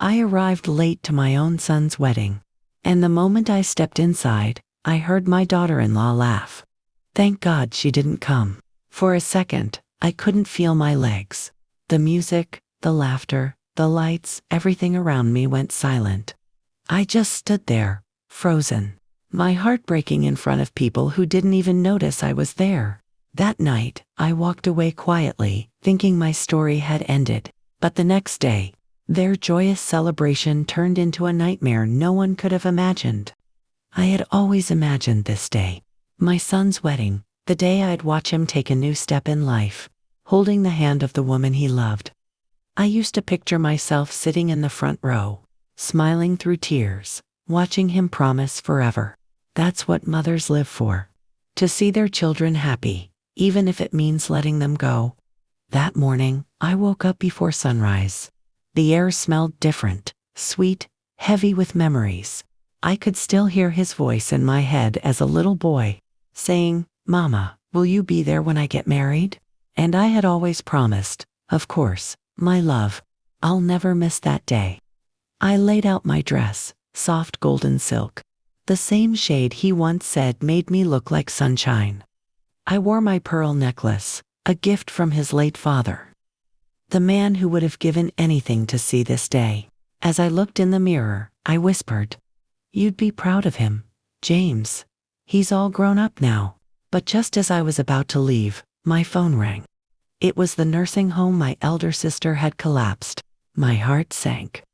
I arrived late to my own son's wedding, and the moment I stepped inside, I heard my daughter-in-law laugh. Thank God she didn't come. For a second, I couldn't feel my legs. The music, the laughter, the lights, everything around me went silent. I just stood there, frozen, my heart breaking in front of people who didn't even notice I was there. That night, I walked away quietly, thinking my story had ended. But the next day, their joyous celebration turned into a nightmare no one could have imagined. I had always imagined this day, my son's wedding, the day I'd watch him take a new step in life, holding the hand of the woman he loved. I used to picture myself sitting in the front row, smiling through tears, watching him promise forever. That's what mothers live for, to see their children happy, even if it means letting them go. That morning, I woke up before sunrise. The air smelled different, sweet, heavy with memories. I could still hear his voice in my head as a little boy, saying, "Mama, will you be there when I get married?" And I had always promised, of course, my love, I'll never miss that day. I laid out my dress, soft golden silk, the same shade he once said made me look like sunshine. I wore my pearl necklace, a gift from his late father, the man who would have given anything to see this day. As I looked in the mirror, I whispered, "You'd be proud of him, James. He's all grown up now." But just as I was about to leave, my phone rang. It was the nursing home my elder sister had collapsed. My heart sank.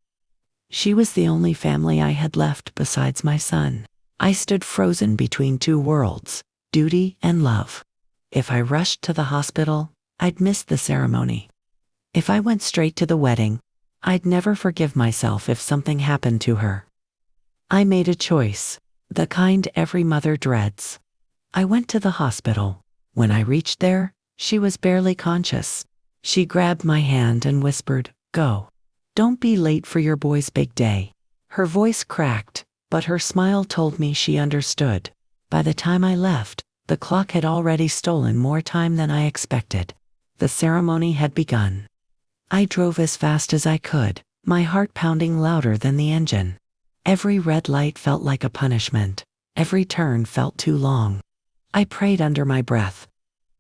She was the only family I had left besides my son. I stood frozen between two worlds, duty and love. If I rushed to the hospital, I'd miss the ceremony. If I went straight to the wedding, I'd never forgive myself if something happened to her. I made a choice, the kind every mother dreads. I went to the hospital. When I reached there, she was barely conscious. She grabbed my hand and whispered, "Go. Don't be late for your boy's big day." Her voice cracked, but her smile told me she understood. By the time I left, the clock had already stolen more time than I expected. The ceremony had begun. I drove as fast as I could, my heart pounding louder than the engine. Every red light felt like a punishment. Every turn felt too long. I prayed under my breath,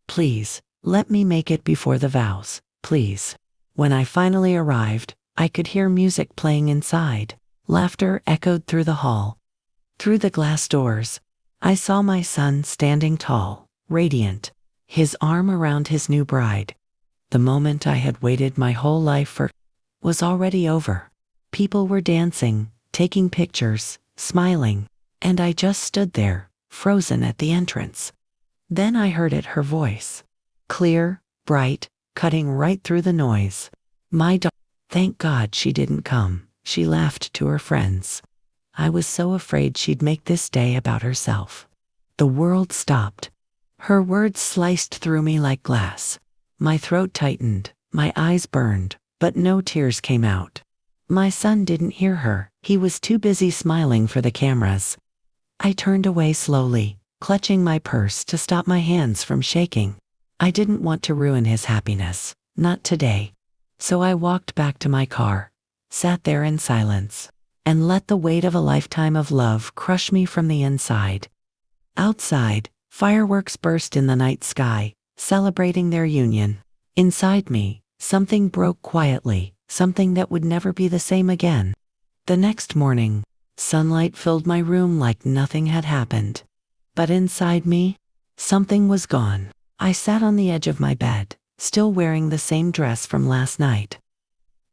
"Please, let me make it before the vows, please." When I finally arrived, I could hear music playing inside. Laughter echoed through the hall. Through the glass doors, I saw my son standing tall, radiant, his arm around his new bride. The moment I had waited my whole life for was already over. People were dancing, taking pictures, smiling, and I just stood there, frozen at the entrance. Then I heard it, her voice. Clear, bright, cutting right through the noise. "My daughter, thank God she didn't come," she laughed to her friends. "I was so afraid she'd make this day about herself." The world stopped. Her words sliced through me like glass. My throat tightened, my eyes burned, but no tears came out. My son didn't hear her. He was too busy smiling for the cameras. I turned away slowly, clutching my purse to stop my hands from shaking. I didn't want to ruin his happiness, not today. So I walked back to my car, sat there in silence, and let the weight of a lifetime of love crush me from the inside. Outside, fireworks burst in the night sky, celebrating their union. Inside me, something broke quietly, something that would never be the same again. The next morning, sunlight filled my room like nothing had happened. But inside me, something was gone. I sat on the edge of my bed, still wearing the same dress from last night.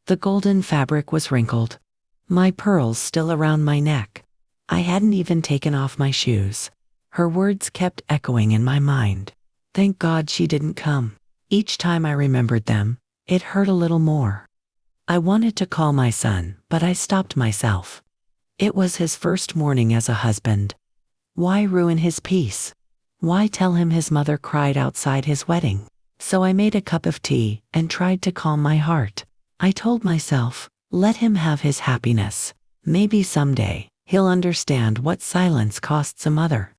The golden fabric was wrinkled, my pearls still around my neck. I hadn't even taken off my shoes. Her words kept echoing in my mind. Thank God she didn't come. Each time I remembered them, it hurt a little more. I wanted to call my son, but I stopped myself. It was his first morning as a husband. Why ruin his peace? Why tell him his mother cried outside his wedding? So I made a cup of tea and tried to calm my heart. I told myself, let him have his happiness. Maybe someday, he'll understand what silence costs a mother.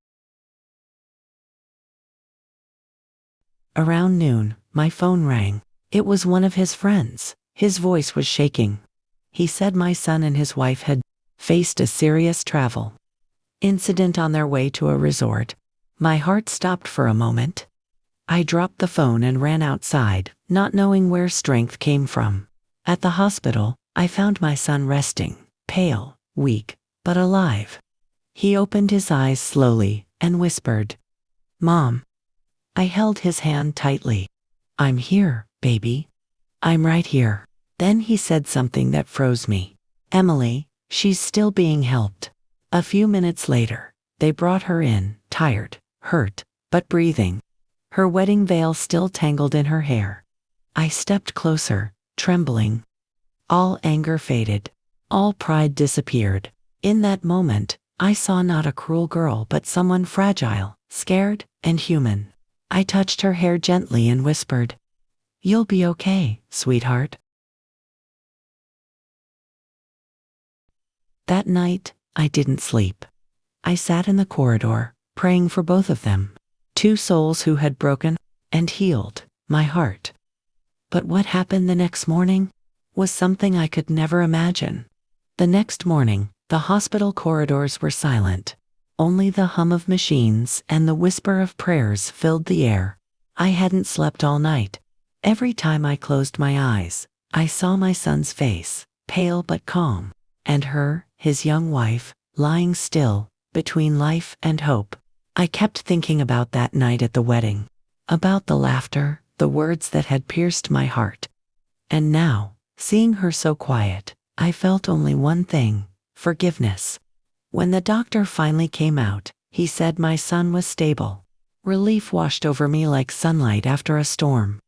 Around noon, my phone rang. It was one of his friends. His voice was shaking. He said my son and his wife had faced a serious travel incident on their way to a resort. My heart stopped for a moment. I dropped the phone and ran outside, not knowing where strength came from. At the hospital, I found my son resting, pale, weak, but alive. He opened his eyes slowly and whispered, "Mom." I held his hand tightly. "I'm here, baby. I'm right here." Then he said something that froze me. "Emily, she's still being helped." A few minutes later, they brought her in, tired, hurt, but breathing. Her wedding veil still tangled in her hair. I stepped closer, trembling. All anger faded. All pride disappeared. In that moment, I saw not a cruel girl but someone fragile, scared, and human. I touched her hair gently and whispered, "You'll be okay, sweetheart." That night, I didn't sleep. I sat in the corridor, praying for both of them. Two souls who had broken and healed my heart. But what happened the next morning was something I could never imagine. The next morning, the hospital corridors were silent. Only the hum of machines and the whisper of prayers filled the air. I hadn't slept all night. Every time I closed my eyes, I saw my son's face, pale but calm, and her, his young wife, lying still, between life and hope. I kept thinking about that night at the wedding, about the laughter, the words that had pierced my heart. And now, seeing her so quiet, I felt only one thing: forgiveness. When the doctor finally came out, he said my son was stable. Relief washed over me like sunlight after a storm.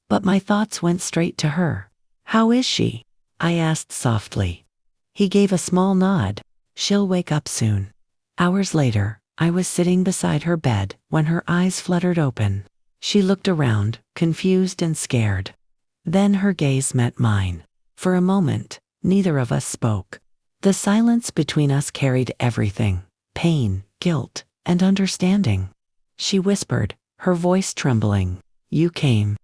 But my thoughts went straight to her. "How is she?" I asked softly. He gave a small nod. "She'll wake up soon." Hours later, I was sitting beside her bed when her eyes fluttered open. She looked around, confused and scared. Then her gaze met mine. For a moment, neither of us spoke. The silence between us carried everything: pain, guilt, and understanding. She whispered, her voice trembling, "You came."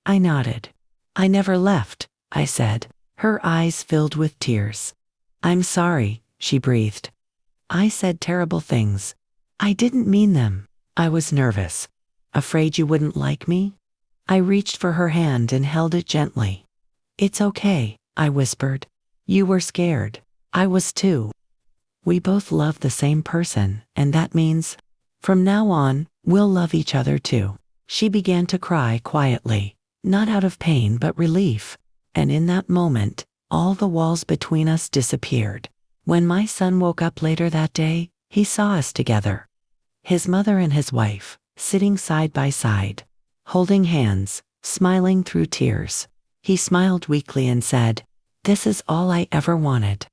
I nodded. "I never left," I said. Her eyes filled with tears. "I'm sorry," she breathed. "I said terrible things. I didn't mean them. I was nervous. Afraid you wouldn't like me." I reached for her hand and held it gently. "It's okay," I whispered. "You were scared. I was too. We both love the same person, and that means, from now on, we'll love each other too." She began to cry quietly, not out of pain but relief. And in that moment, all the walls between us disappeared. When my son woke up later that day, he saw us together. His mother and his wife, sitting side by side, holding hands, smiling through tears. He smiled weakly and said, "This is all I ever wanted."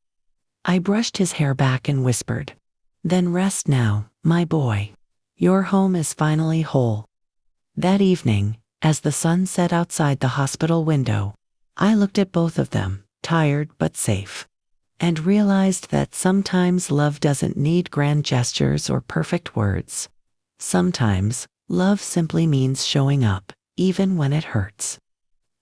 I brushed his hair back and whispered, "Then rest now, my boy. Your home is finally whole." That evening, as the sun set outside the hospital window, I looked at both of them, tired but safe, and realized that sometimes love doesn't need grand gestures or perfect words. Sometimes, love simply means showing up, even when it hurts.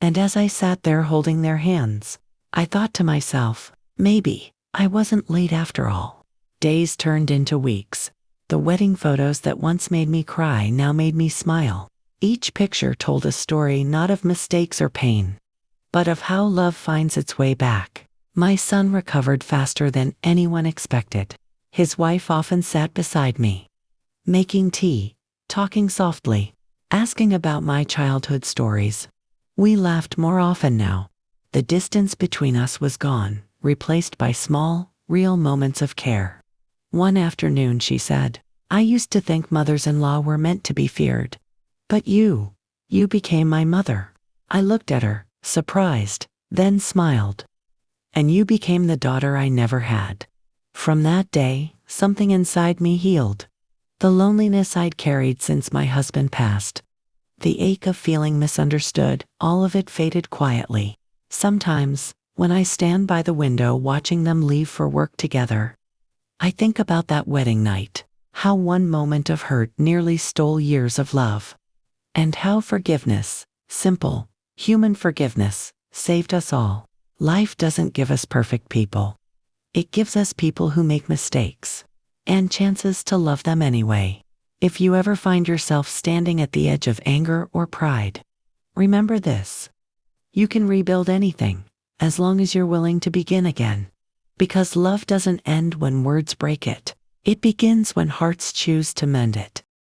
And as I sat there holding their hands, I thought to myself, maybe I wasn't late after all. Days turned into weeks. The wedding photos that once made me cry now made me smile. Each picture told a story not of mistakes or pain, but of how love finds its way back. My son recovered faster than anyone expected. His wife often sat beside me, making tea, talking softly, asking about my childhood stories. We laughed more often now. The distance between us was gone, replaced by small, real moments of care. One afternoon she said, "I used to think mothers-in-law were meant to be feared. But you became my mother." I looked at her, surprised, then smiled. "And you became the daughter I never had." From that day, something inside me healed. The loneliness I'd carried since my husband passed, the ache of feeling misunderstood, all of it faded quietly. Sometimes, when I stand by the window watching them leave for work together, I think about that wedding night, how one moment of hurt nearly stole years of love, and how forgiveness, simple, human forgiveness, saved us all. Life doesn't give us perfect people. It gives us people who make mistakes and chances to love them anyway. If you ever find yourself standing at the edge of anger or pride, remember this. You can rebuild anything as long as you're willing to begin again. Because love doesn't end when words break it. It begins when hearts choose to mend it.